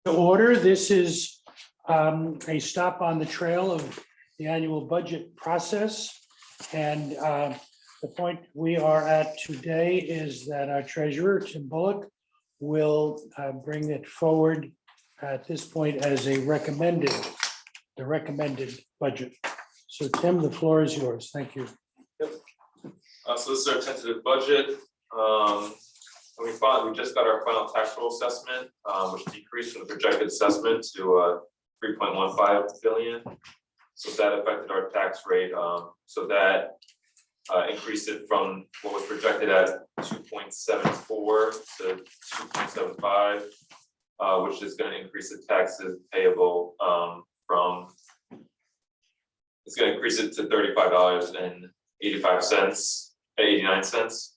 To order, this is a stop on the trail of the annual budget process. And the point we are at today is that our treasurer, Tim Bullock, will bring it forward at this point as the recommended budget. So Tim, the floor is yours. Thank you. So this is our tentative budget. We just got our final tax roll assessment, which decreased from the projected assessment to 3.15 billion. So that affected our tax rate. So that increased it from what was projected at 2.74 to 2.75, which is going to increase the taxes payable from. It's going to increase it to $35.89,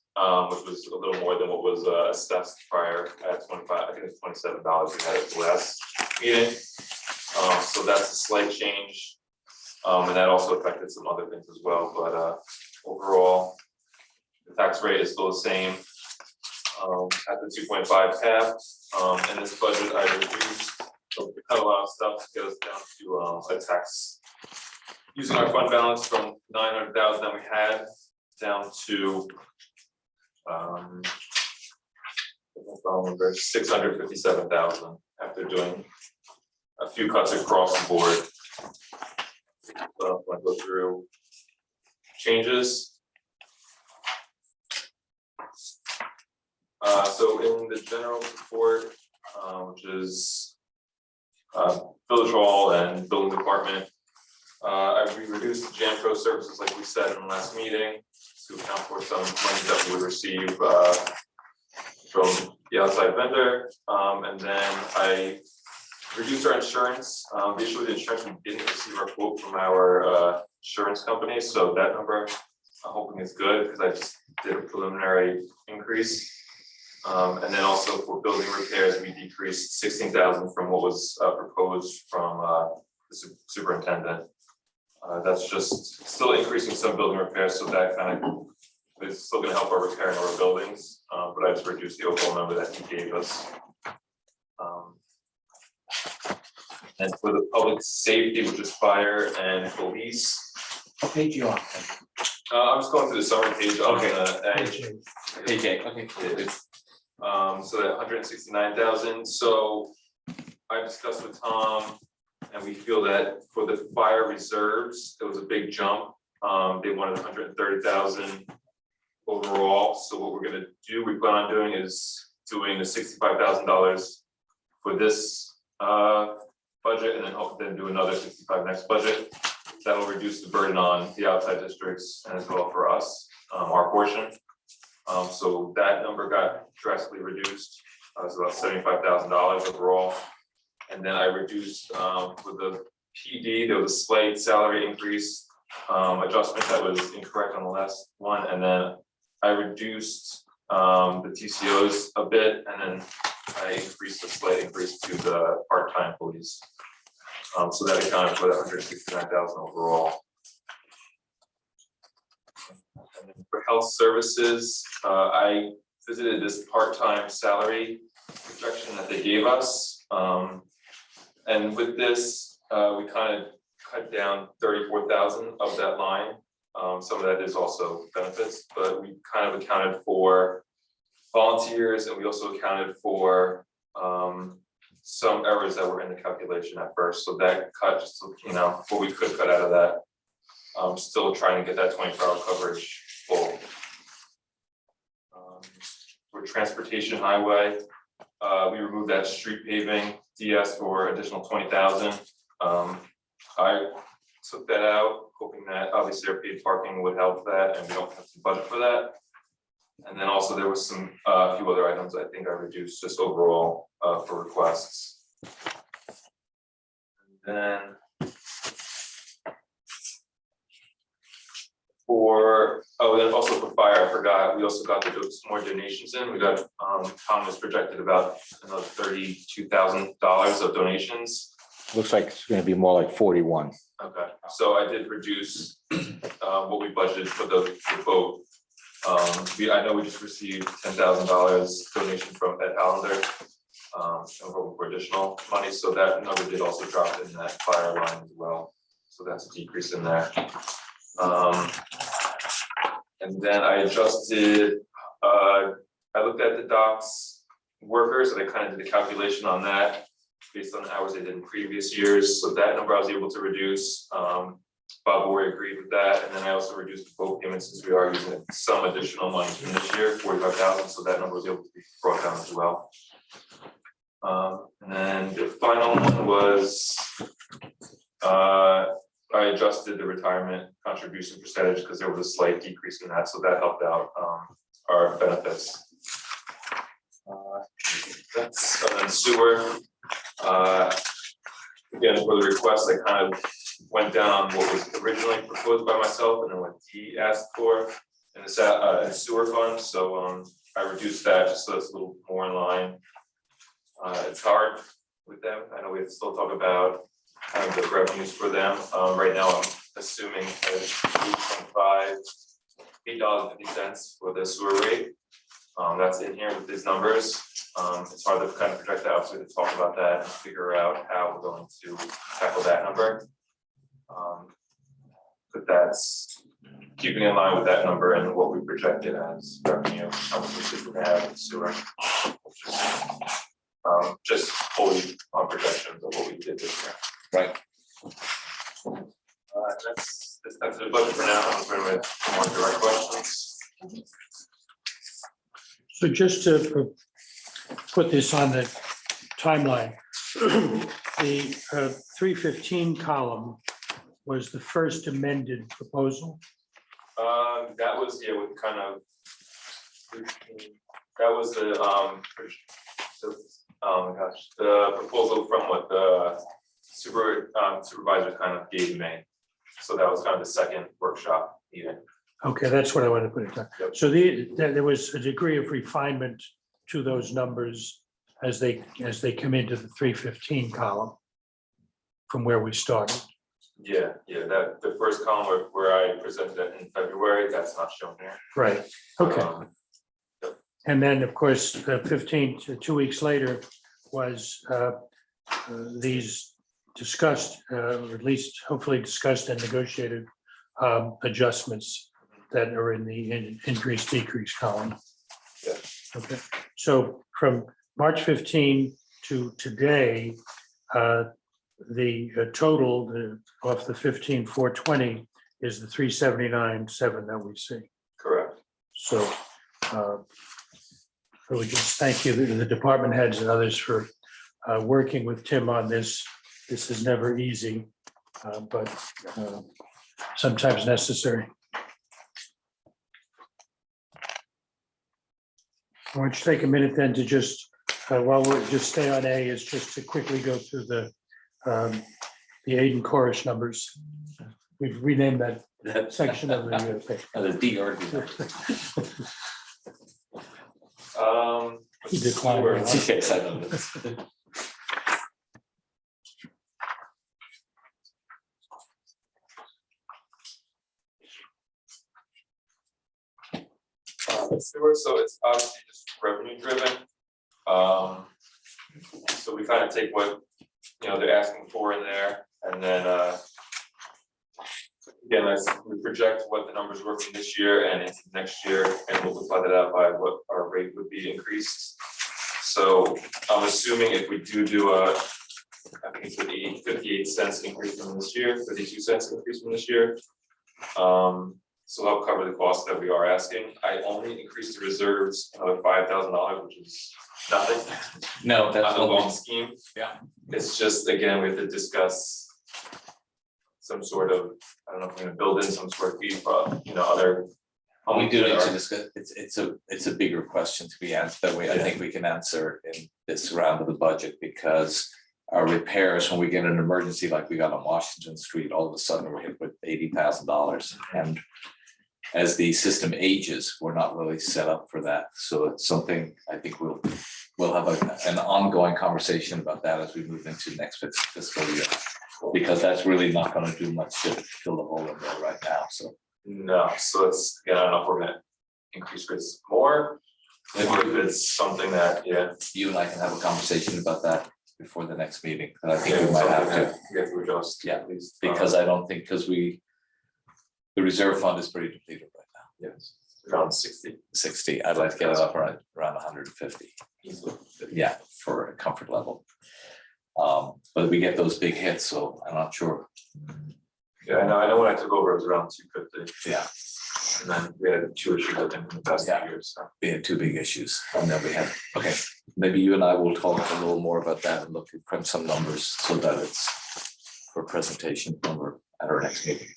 which was a little more than what was assessed prior at 25. I think it's $27 we had at the last meeting. So that's a slight change, and that also affected some other things as well. But overall, the tax rate is still the same at the 2.5 cap. And this budget I reduced, so we cut a lot of stuff to get us down to a tax. Using our fund balance from 900,000 that we had down to 657,000 after doing a few cuts across the board. So I'll go through changes. So in the general support, which is village hall and building department, we reduced the Janpro services like we said in the last meeting to account for some money that we would receive from the outside vendor. And then I reduced our insurance. The issue with the insurance, we didn't receive our quote from our insurance company. So that number I'm hoping is good because I just did a preliminary increase. And then also for building repairs, we decreased 16,000 from what was proposed from the superintendent. That's just still increasing some building repairs, so that kind of is still going to help our repairing our buildings, but I just reduced the overall number that he gave us. And for the public safety, which is fire and police. What page you on? I'm just going through the summary page on Page eight, okay. so that 169,000. So I discussed with Tom, and we feel that for the fire reserves, it was a big jump. They wanted 130,000 overall. So what we're going to do, we plan on doing is doing the $65,000 for this budget, and then do another 65 next budget. That will reduce the burden on the outside districts and as well for us, our portion. So that number got drastically reduced. It was about $75,000 overall. And then I reduced for the PD, there was a slight salary increase adjustment that was incorrect on the last one. And then I reduced the TCOs a bit, and then I increased a slight increase to the part-time police. So that accounted for the 169,000 overall. And then for health services, I visited this part-time salary projection that they gave us. And with this, we kind of cut down 34,000 of that line. Some of that is also benefits, but we kind of accounted for volunteers, and we also accounted for some errors that were in the calculation at first. So that cut, just what we could cut out of that. Still trying to get that 24-hour coverage full. For transportation highway, we removed that street paving DS for additional 20,000. I took that out, hoping that obviously our paid parking would help that, and we don't have to budget for that. And then also there was some few other items I think I reduced just overall for requests. And then then also for fire, I forgot, we also got some more donations in. We got Tom was projected about another $32,000 of donations. Looks like it's gonna be more like 41. Okay, so I did reduce what we budgeted for the boat. I know we just received $10,000 donation from Ed Allender. and hoping for additional money, so that number did also drop in that fire line as well. So that's a decrease in there. And then I adjusted, I looked at the docks workers and I kind of did the calculation on that based on the hours they did in previous years. So that number I was able to reduce. Bob Bory agreed with that. And then I also reduced the boat payments since we are using some additional money from this year, 45,000. So that number was able to be brought down as well. And then the final one was, I adjusted the retirement contribution percentage because there was a slight decrease in that, so that helped out our benefits. That's and then sewer. Again, for the request, I kind of went down on what was originally proposed by myself and then what he asked for in the sewer fund. So I reduced that just so it's a little more in line. It's hard with them. I know we have to still talk about the revenues for them. Right now, I'm assuming $8.50 for the sewer rate. That's in here with these numbers. It's hard to kind of project out, so we have to talk about that and figure out how we're going to tackle that number. But that's keeping in line with that number and what we projected as revenue, how much we're gonna have in sewer. Just fully on projections of what we did this year. Right. That's the budget for now. I'm going with more direct questions. So just to put this on the timeline, the 315 column was the first amended proposal. That was, yeah, with kind of, that was the, oh my gosh, the proposal from what the supervisor kind of gave me. So that was kind of the second workshop meeting. Okay, that's what I wanted to put it down. Yep. So there was a degree of refinement to those numbers as they come into the 315 column from where we started. Yeah, that the first column where I presented it in February, that's not shown here. Right, okay. And then, of course, the 15th, 2 weeks later, was these discussed, or at least hopefully discussed and negotiated adjustments that are in the increase decrease column. Yeah. Okay, so from March 15 to today, the total off the 15,420 is the 379,700 that we see. Correct. So we just thank you, the department heads and others for working with Tim on this. This is never easy, but sometimes necessary. Why don't you take a minute then to just, while we're just stay on A, is just to quickly go through the Aiden Chorus numbers. We've renamed that section of the paper. The D or He declined. Sewer. Yes, I know this. Sewer, so it's obviously just revenue driven. So we kind of take what, they're asking for in there, and then, again, as we project what the numbers were from this year and into next year, and multiply that out by what our rate would be increased. So I'm assuming if we do I think it's 58 cents increase from this year, 52 cents increase from this year. So that'll cover the cost that we are asking. I only increased the reserves another $5,000, which is nothing. No, that's On the what long we, scheme. yeah. It's just, again, we have to discuss some sort of, I don't know if we're gonna build in some sort of fee for, other. we do need homes to that discuss, it's a bigger question to be answered that way. I think we can answer in this round of the budget because our repairs, when we get an emergency like we got on Washington Street, all of a sudden we're hit with $80,000. And as the system ages, we're not really set up for that. So it's something I think we'll have an ongoing conversation about that as we move into next fiscal year. Because that's really not going to do much to fill the hole in there right now, so. No, so it's, again, I don't know if we're gonna increase rates more. if it's something that, yeah. You and I can have a conversation about that before the next meeting, but I think Yeah, we might have something to, that we have to adjust. Yeah, at least, because I don't think, because the reserve fund is pretty depleted right now. yes, around 60 60, I'd like to get it up around 150, easily. yeah, for a comfort level. But we get those big hits, so I'm not sure. Yeah, I know when I took over, it was around 250, Yeah, and then we had 2 issues I think in the past 2 Yeah. years, so. we had two big issues, and then we had, okay, maybe you and I will talk a little more about that and look at crunch some numbers so that it's for presentation when we're at our next meeting.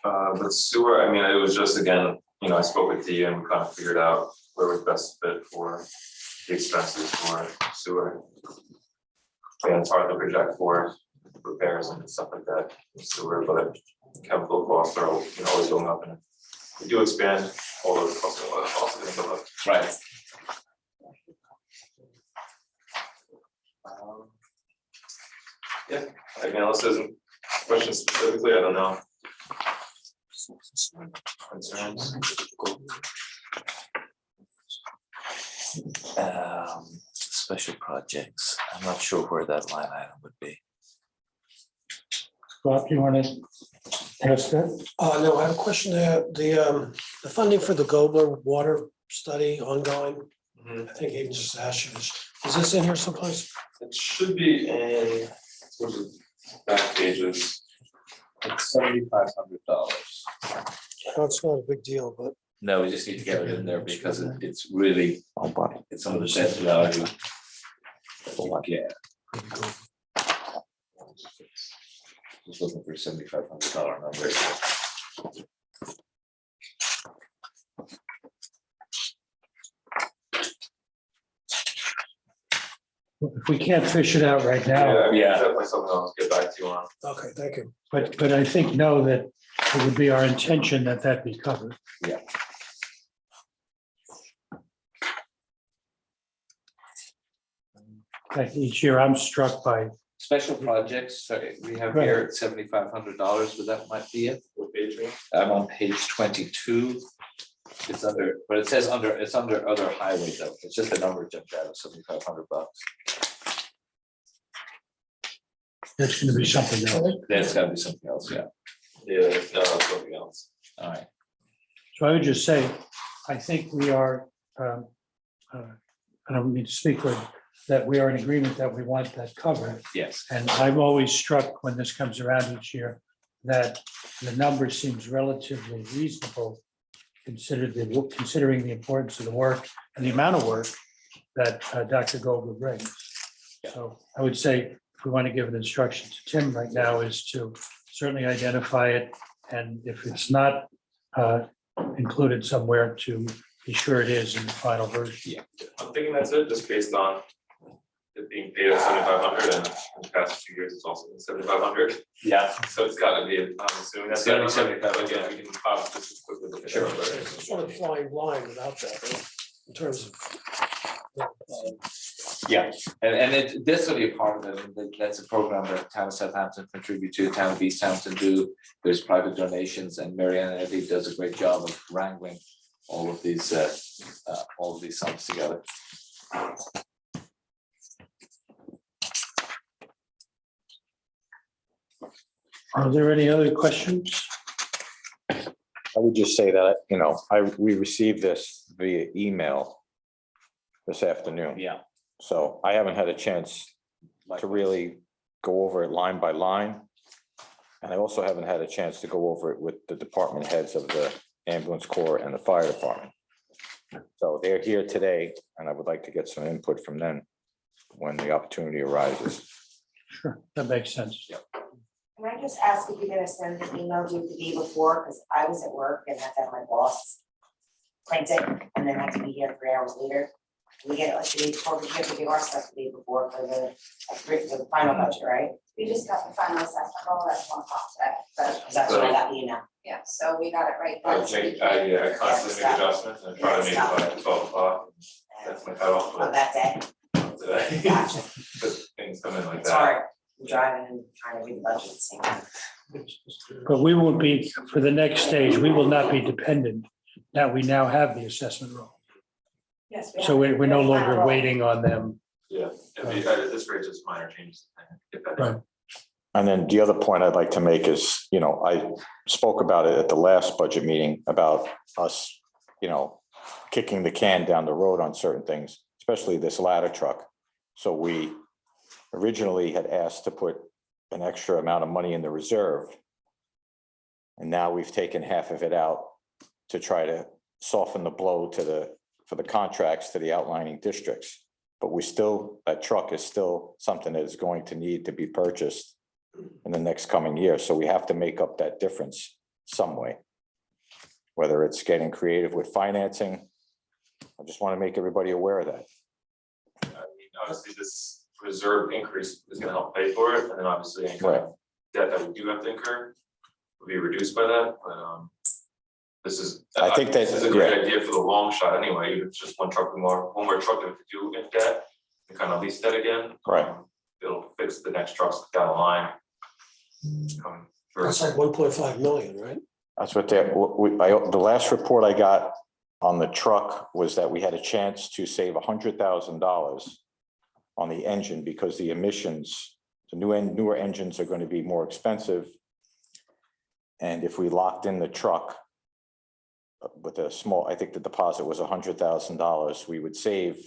But sewer, I mean, it was just, again, I spoke with Dee and we kind of figured out where was best fit for the expenses for sewer. And it's hard to project for repairs and stuff like that, in sewer, but chemical costs are, always going up, and if we do expand, all those costs are also gonna go up. Right. Yeah, I mean, unless there's a question specifically, I don't know. Concerns? Special projects, I'm not sure where that line item would be. Bob, you want to ask that? No, I have a question there. The funding for the Gobler water study ongoing, I think Aiden just asked you this. Is this in here someplace? It should be in, what's it, back pages. It's $7,500. No, it's not a big deal, but No, we just need to get it in there because it's really, it's on the best value. Yeah. Just looking for $7,500 number. If we can't fish it out right now, I mean, Yeah. definitely something I'll get back to you on. okay, thank you. but I think know that it would be our intention that that be covered. Yeah. Like each year, I'm struck by, Special projects, sorry, we have here at $7,500, but that might be it. What page are you I'm on page 22. It's under, but it says under, it's under other highway though. It's just a number jumped out of $7,500. there's going to be something else. There's gotta be something else, yeah. Yeah, no, that's something else. All right. So I would just say, I think we are, I don't mean to speak for, that we are in agreement that we want that covered. Yes. And I'm always struck when this comes around each year, that the number seems relatively reasonable, considering the importance of the work and the amount of work that Dr. Goldberg brings. So I would say, if we want to give an instruction to Tim right now, is to certainly identify it, and if it's not included somewhere, to be sure it is in the final version. I'm thinking that's it, just based on it being paid at 7,500, and in the past few years, it's also been 7,500. Yeah. So it's gotta be, I'm assuming that's. It's gotta be 7,500, yeah, we can obviously just quickly look at Sure. It's sort of flying blind without that, right? In terms of. Yeah, and this will be a part of it, and that's a program that town of Southampton contribute to, town of East Hampton do. There's private donations, and Marianne Eddy does a great job of wrangling all of these sums together. Are there any other questions? I would just say that, we received this via email this afternoon. Yeah. So I haven't had a chance to really go over it line by line. And I also haven't had a chance to go over it with the department heads of the ambulance corps and the fire department. So they're here today, and I would like to get some input from them when the opportunity arises. Sure, that makes sense. Can I just ask if you're gonna send the email to the day before, because I was at work and had to have my boss print it, and then had to be here 3 hours later. We get it like the day before, we have to give our stuff the day before for the final budget, right? We just got the final assessment, all that's one pop today, but That's what I got the email. yeah, so we got it right. I constantly make adjustments and try to make it by 12 o'clock, that's my cutoff, On but that day, today. gotcha. Because things come in like It's that. hard, I'm driving and trying to read the budget at the same time. But we won't be, for the next stage, we will not be dependent. Now, we now have the assessment role. Yes. So we're no longer waiting on them. Yeah, at this rate, just minor changes. Get that done. Right. And then the other point I'd like to make is, I spoke about it at the last budget meeting about us, kicking the can down the road on certain things, especially this ladder truck. So we originally had asked to put an extra amount of money in the reserve. And now we've taken half of it out to try to soften the blow for the contracts to the outlining districts. But that truck is still something that is going to need to be purchased in the next coming year. So we have to make up that difference some way. Whether it's getting creative with financing. I just want to make everybody aware of that. I mean, obviously, this reserve increase is gonna help pay for it, and then obviously any kind of debt that we do have to incur will be reduced by that, but, this is. I think this is a that- great idea for the long shot anyway, it's just one more truck that we could do in debt, and kind of lease that again. Right. It'll fix the next trucks down the line. Come That's first. like 1.5 million, right? That's what the last report I got on the truck was that we had a chance to save $100,000 on the engine because the emissions, the newer engines are going to be more expensive. And if we locked in the truck with a small, I think the deposit was $100,000, we would save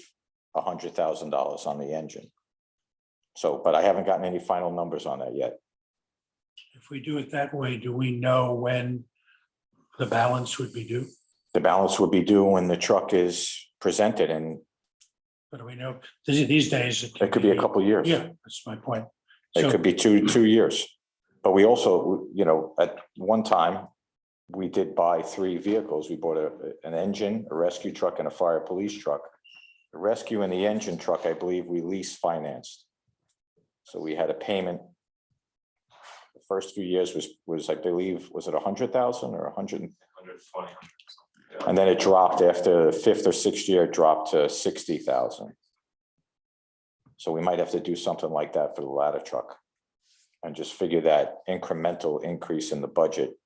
$100,000 on the engine. So, but I haven't gotten any final numbers on that yet. If we do it that way, do we know when the balance would be due? The balance would be due when the truck is presented, and But do we know, these days? it could be a couple of years. Yeah, that's my point. It So, could be two years. But we also, at one time, we did buy 3 vehicles. We bought an engine, a rescue truck, and a fire police truck. The rescue and the engine truck, I believe we lease financed. So we had a payment. The first few years was I believe, was it 100,000 or 100? 120. Yeah. And then it dropped after the 5th or 6th year, it dropped to 60,000. So we might have to do something like that for the ladder truck. And just figure that incremental increase in the budget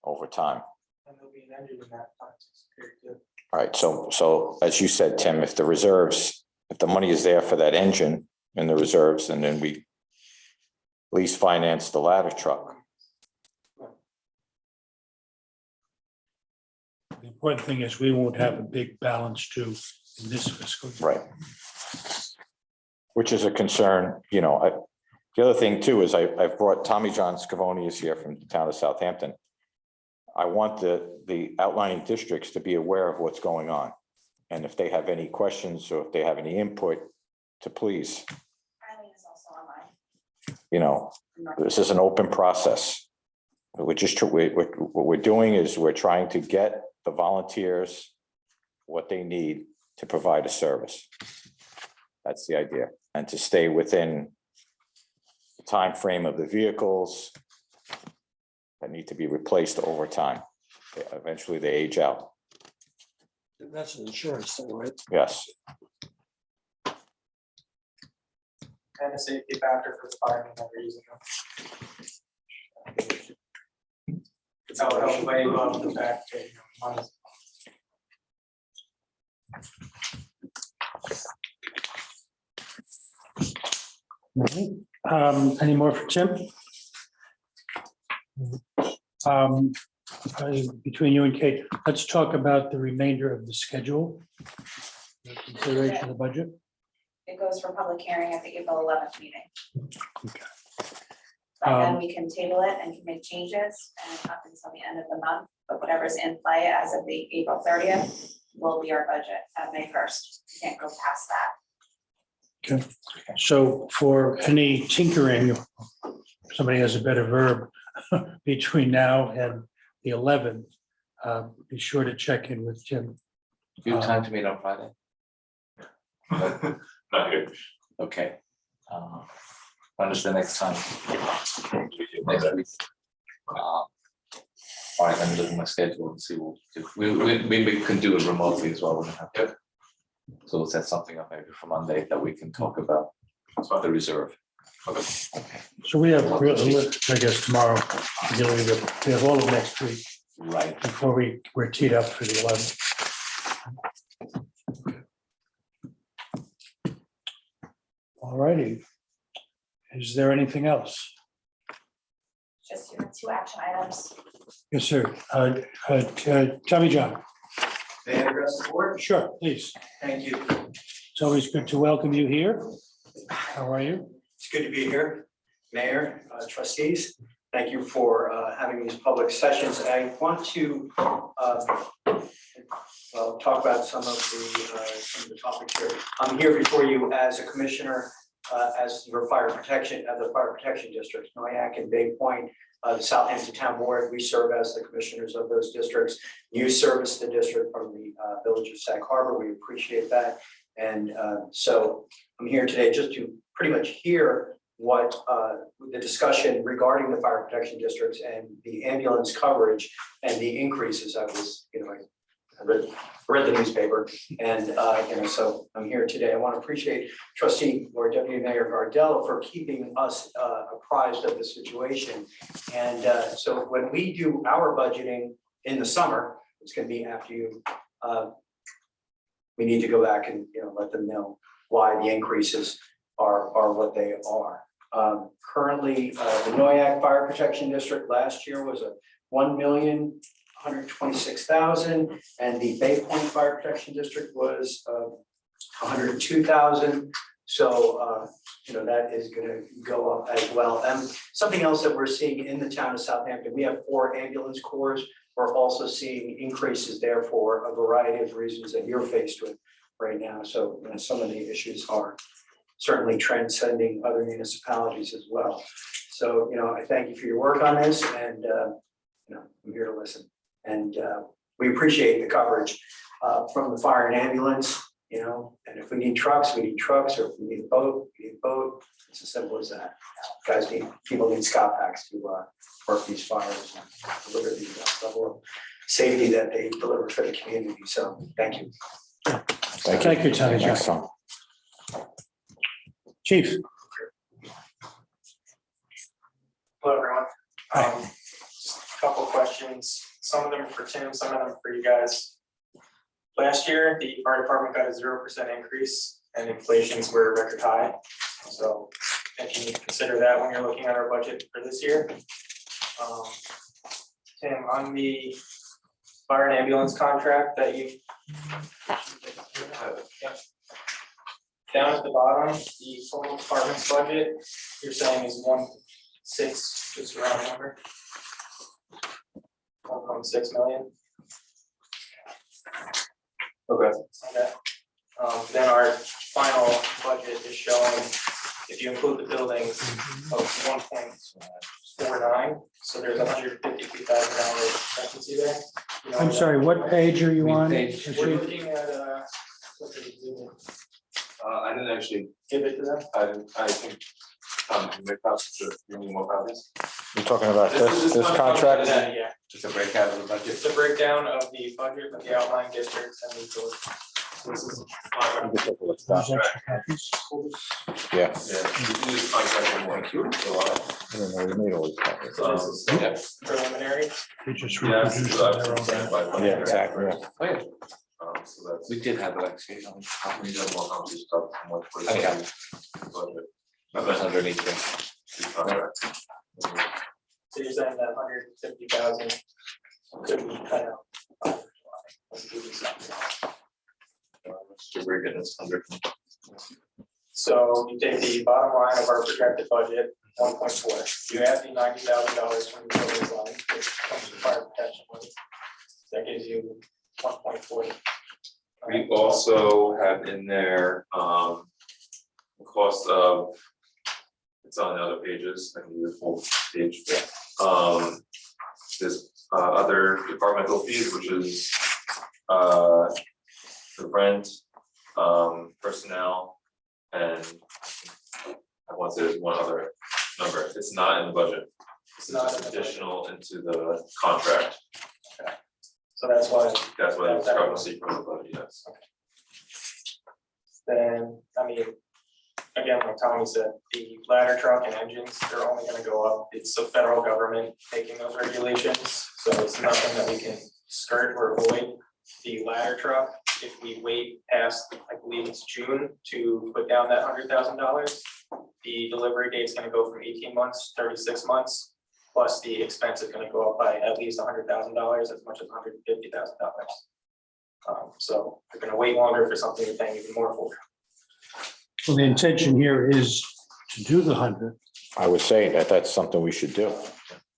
over time. And there'll be an engine in that context period too. All right, so as you said, Tim, if the money is there for that engine in the reserves, and then we lease finance the ladder truck. the important thing is we won't have a big balance due in this fiscal year. Right. Which is a concern, the other thing too is I've brought Tommy John Scavone is here from the town of Southampton. I want the outlining districts to be aware of what's going on. And if they have any questions or if they have any input, to please, Eileen is also online. this is an open process. What we're doing is we're trying to get the volunteers what they need to provide a service. That's the idea, and to stay within the time frame of the vehicles that need to be replaced over time. Eventually, they age out. That's an insurance thing, right? Yes, And a safety factor for the firemen that are using them. It's how it helps way above the fact that, money's Any more for Tim? Between you and Kate, let's talk about the remainder of the schedule. The Consideration of the budget. It goes for public hearing at the April 11th meeting. Okay. And then we can table it and can make changes and up until the end of the month, but whatever's in play as of the April 30th will be our budget at May 1st. We can't go past that. So for any tinkering, if somebody has a better verb, between now and the 11th, be sure to check in with Jim. Do you have time to meet on Friday? Not here. Okay. When is the next time? Next week. All right, let me look at my schedule and see what we can do it remotely as well. We don't have to. So we'll set something up maybe for Monday that we can talk about That's fine. the reserve. So we have, I guess tomorrow, we have all of next week Right. before we're teed up for the 11th. All righty. Is there anything else? Just your 2 action items. Yes, sir. Tommy John, May I address the board? sure, please. Thank you. It's always good to welcome you here. How are you? It's good to be here. Mayor, trustees, thank you for having these public sessions. I want to talk about some of the topics here. I'm here before you as a commissioner, as your fire protection, of the fire protection districts, Noyak and Bay Point, the Southampton Town Board. We serve as the commissioners of those districts. You service the district from the village of Sag Harbor. We appreciate that. And so I'm here today just to pretty much hear what the discussion regarding the fire protection districts and the ambulance coverage and the increases. I was, I read the newspaper and, so I'm here today. I want to appreciate Trustee or Deputy Mayor Gardella for keeping us apprised of the situation. And so when we do our budgeting in the summer, it's going to be after you, we need to go back and, let them know why the increases are what they are. Currently, the Noyak Fire Protection District last year was a $1,126,000, and the Bay Point Fire Protection District was $102,000. So that is going to go up as well. And something else that we're seeing in the town of Southampton, we have 4 ambulance corps. We're also seeing increases there for a variety of reasons that you're faced with right now. So some of the issues are certainly transcending other municipalities as well. So, I thank you for your work on this, and I'm here to listen. And we appreciate the coverage from the fire and ambulance, and if we need trucks, we need trucks, or if we need a boat, we need a boat. It's as simple as that. People need Scott packs to work these fires and deliver the level of safety that they deliver for the community. So thank you. Thank you, Tommy John. Excellent. Chief. Hello, everyone. Hi. Just a couple questions. Some of them for Tim, some of them for you guys. Last year, the fire department got a 0% increase and inflations were record high. So if you need to consider that when you're looking at our budget for this year. Tim, on the fire and ambulance contract that you. Down at the bottom, the total department's budget, you're saying is 1.6, just a round number. 1.6 million. Okay. Then our final budget is showing, if you include the buildings, of 1.49. So there's $152,000 expectancy there. I'm sorry, what page are you on? Page- Chief? We're looking at what did we do? I didn't actually, Give it to them. I think, make copies to give me more copies. You're talking about this This contract? Yeah, Just a breakout of the budget. it's a breakdown of the budget of the outlying districts and the. This is. You can take a look at Those that. extra copies? Yeah. Yeah, this is contract in one queue, so I don't know, we need all these copies. this is. Yeah. Preliminary. They just Yeah, this reproduced is their obviously own. sent by. Yeah, exactly, yeah. Oh, yeah. So that's. We did have Alexei on. We have more copies stuff from what. Oh, yeah. Budget. That was underneath there. Two contracts. So you're saying that 150,000 could be cut out. We're getting this 100. So you take the bottom line of our projected budget, 1.4, you add the $90,000 from the buildings line, which comes from fire protection money. That gives you 1.4. We also have in there, the cost of, it's on the other pages, I can do the full page. There's other departmental fees, which is the rent, personnel, and I want to say there's one other number. It's not in the budget. It's Not just in the budget. additional into the contract. So that's why, That's why the discrepancy from the budget, yes. then, I mean, again, like Tommy said, the ladder truck and engines, they're only gonna go up. It's the federal government making those regulations, so it's nothing that we can skirt or avoid. The ladder truck, if we wait past, I believe it's June to put down that $100,000, the delivery date's gonna go from 18 months, 36 months, plus the expense is gonna go up by at least $100,000, as much as $150,000. So they're gonna wait longer for something they're paying even more for. Well, the intention here is to do the 100. I was saying that that's something we should do.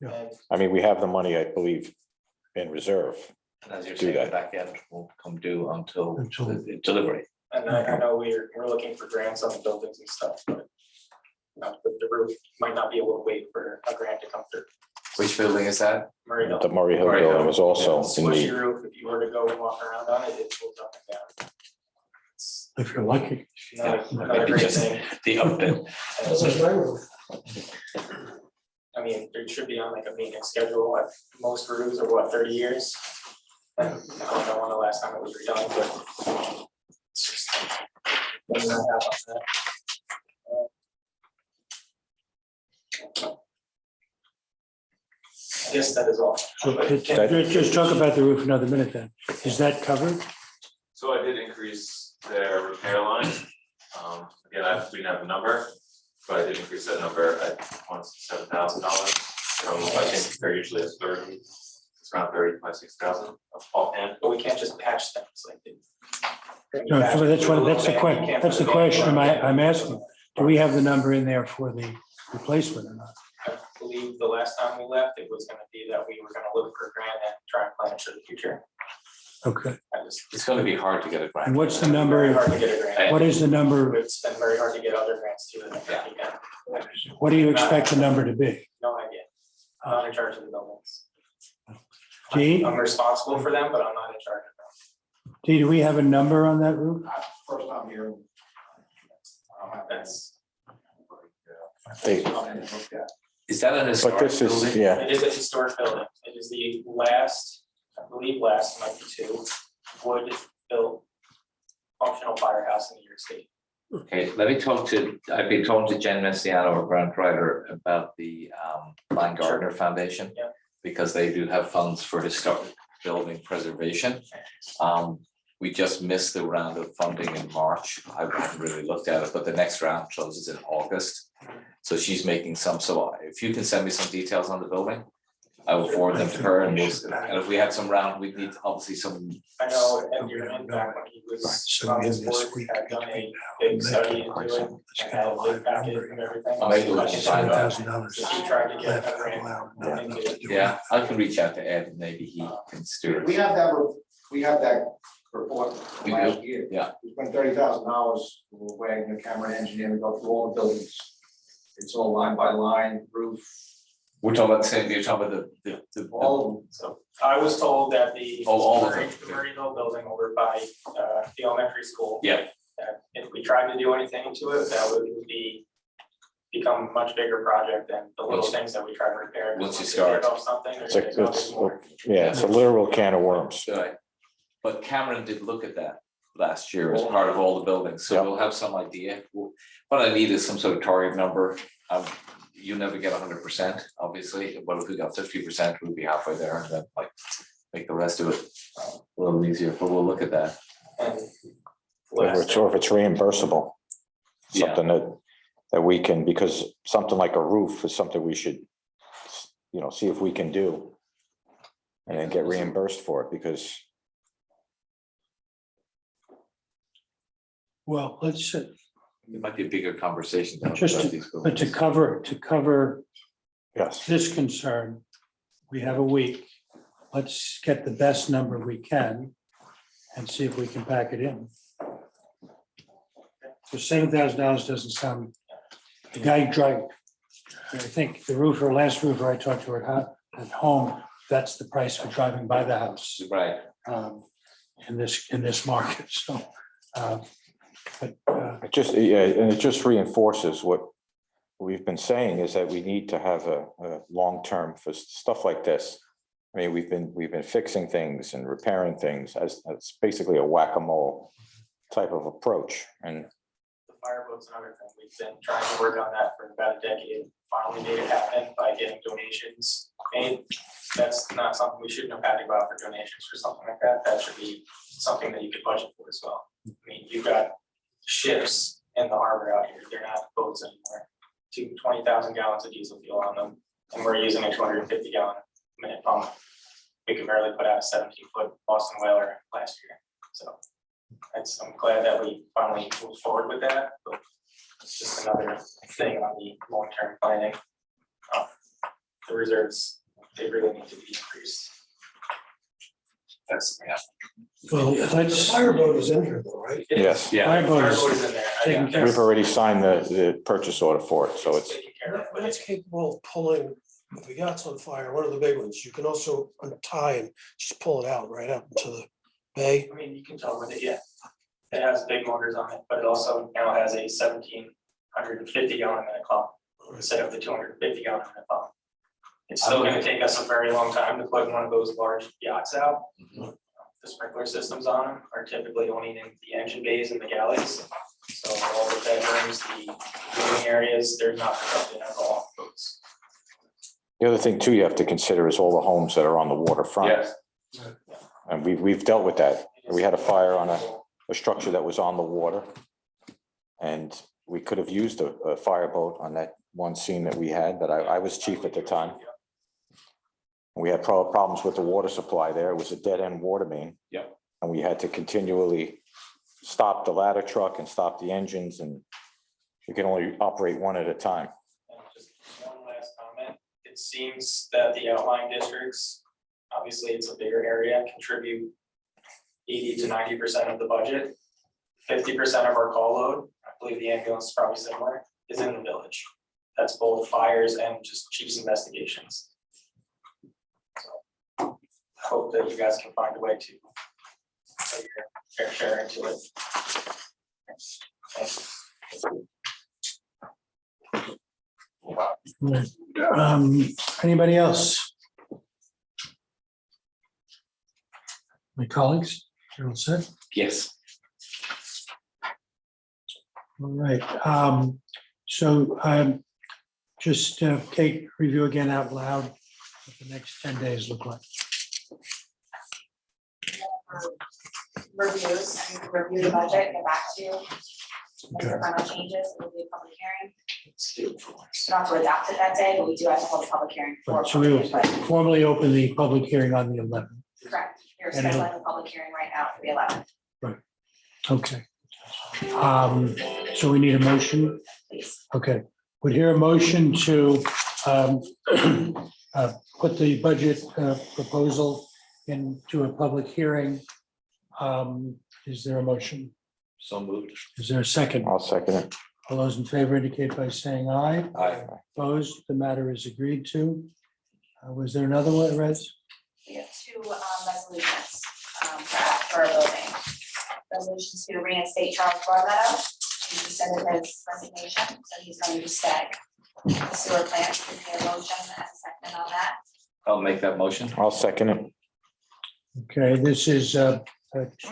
And I mean, we have the money, I believe, in reserve. And as you're Do saying, the that. back end won't come due until Until- the delivery. And I know we're looking for grants on the buildings and stuff, but the roof might not be able to wait for a grant to come through. Which building is that? Murray Hill. The Murray Hill Murray building Hill. was also in Squishy the, roof, if you were to go and walk around on it, it will up and down. It's If you're lucky. not Yeah, a maybe great just- thing. The update. This is my roof. I mean, it should be on like a maintenance schedule, like most roofs are what, 30 years? And I don't know when the last time it was redone, but it's just. doesn't have on that. I guess that is all. So just talk about the roof another minute then. Is that covered? So I did increase their repair line. Again, we didn't have a number, but I did increase that number at $7,000. So I think they're usually at 30, it's around 35,000-6,000 of offhand. But we can't just patch things like they. No, so that's the question I'm asking. Do we have the number in there for the replacement or not? I believe the last time we left, it was gonna be that we were gonna look for a grant and try and plan for the future. Okay. I just. It's gonna be hard to get a grant. And what's the Very number? hard to get a grant. What is the number? It's been very hard to get other grants too. And I think we can. What do you expect the number to be? No idea. I'm not in charge of the buildings. Dee, I'm responsible for them, but I'm not in charge of them. Dee, do we have a number on that roof? First time here. That's, they- Is that an but historic this is, building? yeah, it is a historic building. It is the last, I believe last, might be two, wood built functional firehouse in New York State. Okay, let me I've been talking to Jen Messiano, our grant writer, about the Blind Gardner Foundation. Yeah. Because they do have funds for historic building preservation. We just missed the round of funding in March. I haven't really looked at it, but the next round closes in August. So she's making so if you can send me some details on the building, I will forward them to her and and if we had some round, we need obviously some. I know, and you're in back when he was on this board, had done a big study into it, and had a big packet and everything. Maybe we can find that. $7,000. He tried to get a grant into it. Yeah, I can reach out to Ed, and maybe he can steer We it. have that, we have that report We from last do, year. yeah. We spent $30,000, we're waiting the camera engineer to go through all the buildings. It's all line by line, roof, We're talking about the same, you're talking about the. all of them. So I was told that the All of them. Murray Hill building over by the elementary school. Yeah. That if we tried to do anything to it, that would become a much bigger project than the little Once- things that we try to repair. once you they start. take off something, they're It's gonna like- take off it's- more. yeah, it's a literal can of worms. Right. But Cameron did look at that last year as part of all the buildings, so Yeah. we'll have some idea. What I need is some sort of target number. You never get 100%, obviously, but if we got 50%, we'd be halfway there, and then like make the rest of it a little easier, but we'll look at that. And Or last it's, or if it's reimbursable. Yeah. Something that we can, because something like a roof is something we should, see if we can do. And then get reimbursed for it, because Well, let's, It might be a bigger conversation. than Just about these but to buildings. cover yes, this concern, we have a week. Let's get the best number we can and see if we can pack it in. So $7,000 doesn't sound, the guy tried, I think the last roofer I talked to at home, that's the price for driving by the house Right, in this market, so. But it just reinforces what we've been saying, is that we need to have a long-term for stuff like this. I mean, we've been fixing things and repairing things as basically a whack-a-mole type of approach, and the fire boat's another thing. We've been trying to work on that for about a decade. Finally made it happen by getting donations made. That's not something we shouldn't have had to go out for donations for something like that. That should be something that you could budget for as well. I mean, you've got ships in the harbor out here. They're not boats anymore. 20,000 gallons of diesel fuel on them, and we're using a 250 gallon minute pump. We could barely put out a 17-foot Boston whaler last year, so I'm glad that we finally moved forward with that, but it's just another thing on the long-term planning. The reserves, they really need to be increased. That's, yeah. Well, The let's, fireboat is in here though, right? It is. Yes. Yeah. Fireboat Our is boat is in there. taken care We've already signed the purchase order for it, so it's, taken care of, but That's capable of pulling, if the yacht's on fire, one of the big ones, you can also untie and just pull it out right out into the bay. I mean, you can tell with it, yeah. It has big motors on it, but it also now has a 1,750 gallon minute pump instead of the 250 gallon minute pump. It's still gonna take us a very long time to put one of those large yachts out. The sprinkler systems on them are typically only in the engine bays and the galleys. So all the bedrooms, the living areas, they're not protected at all. the other thing too, you have to consider is all the homes that are on the waterfront. Yes. And we've dealt with that. We had a fire on a structure that was on the water. And we could have used a fireboat on that one scene that we had, but I was chief at the time. We had problems with the water supply there. It was a dead end water main. Yep. And we had to continually stop the ladder truck and stop the engines, and we can only operate one at a time. And just one last comment, it seems that the outlying districts, obviously it's a bigger area, contribute 80 to 90% of the budget. 50% of our call load, I believe the ambulance is probably similar, is in the village. That's both fires and just chief's investigations. So I hope that you guys can find a way to put your fair share into it. Thanks. anybody else? My colleagues, you're all set? Yes. All right, so just Kate, review again out loud what the next 10 days look like. Reviews, and review the budget, get back to you. Make Okay. the final changes, it will be a public hearing. Not to adopt it that day, but we do have to hold a public hearing for. Right, so we will public input. formally open the public hearing on the 11th. Correct, you're And it'll- scheduling a public hearing right now for the 11th, Okay. So we need a motion. please. Okay, would hear a motion to put the budget proposal into a public hearing. Is there a motion? So moved. Is there a second? I'll second it. All those in favor indicate by saying aye. Aye. Opposed, the matter is agreed to. Was there another one, Rez? We have two resolutions for our building. Resolution to reinstate Charles Broadmeadow. He rescinded his resignation, so he's going to stay. The sewer plant, we need a motion as a second on that. I'll make that motion. I'll second it. Okay, this is a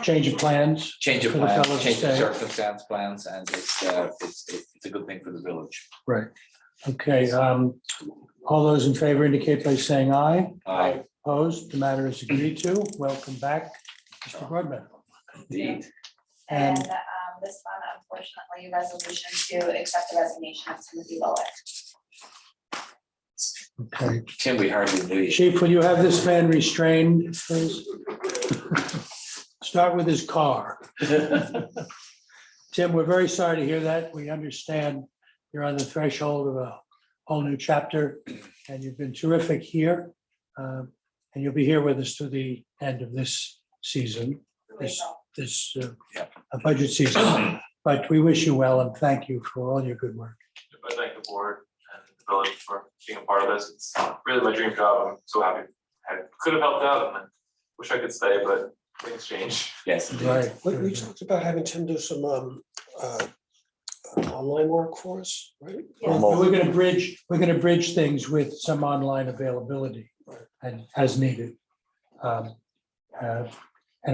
change of plans. Change of For the plans, fellows to change of stay. circumstance plans, and it's a good thing for the village. Right. Okay, all those in favor indicate by saying aye. Aye. Opposed, the matter is agreed to. Welcome back, Mr. Broadbent. Indeed. And- And this one, unfortunately, resolution to accept the resignation of Timothy Bullock. Okay, Tim, we hardly knew you. Chief, will you have this man restrained, please? Start with his car. Tim, we're very sorry to hear that. We understand you're on the threshold of a whole new chapter, and you've been terrific here. And you'll be here with us through the end of this season, this budget season. But we wish you well and thank you for all your good work. I thank the board and the village for being a part of this. It's really my dream job. I'm so happy I could have helped out and I wish I could stay, but things change. Yes, indeed. Right. We talked about having Tim do some online work for us, right? Well, we're gonna bridge things with some online availability and as needed. And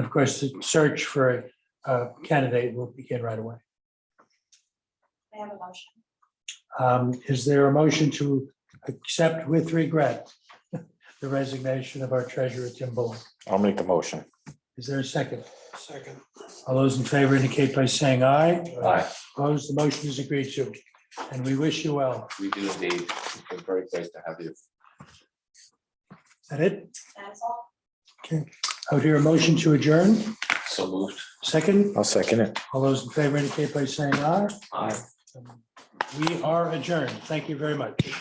of course, the search for a candidate will begin right away. I have a motion. Is there a motion to accept with regret the resignation of our treasurer, Tim Bullock? I'll make the motion. Is there a second? Second. All those in favor indicate by saying aye. Aye. Opposed, the motion is agreed to. And we wish you well. We do indeed. It's been very great to have you. Is that it? That's all. I would hear a motion to adjourn. So moved. Second, I'll second it. all those in favor indicate by saying aye. Aye. We are adjourned. Thank you very much.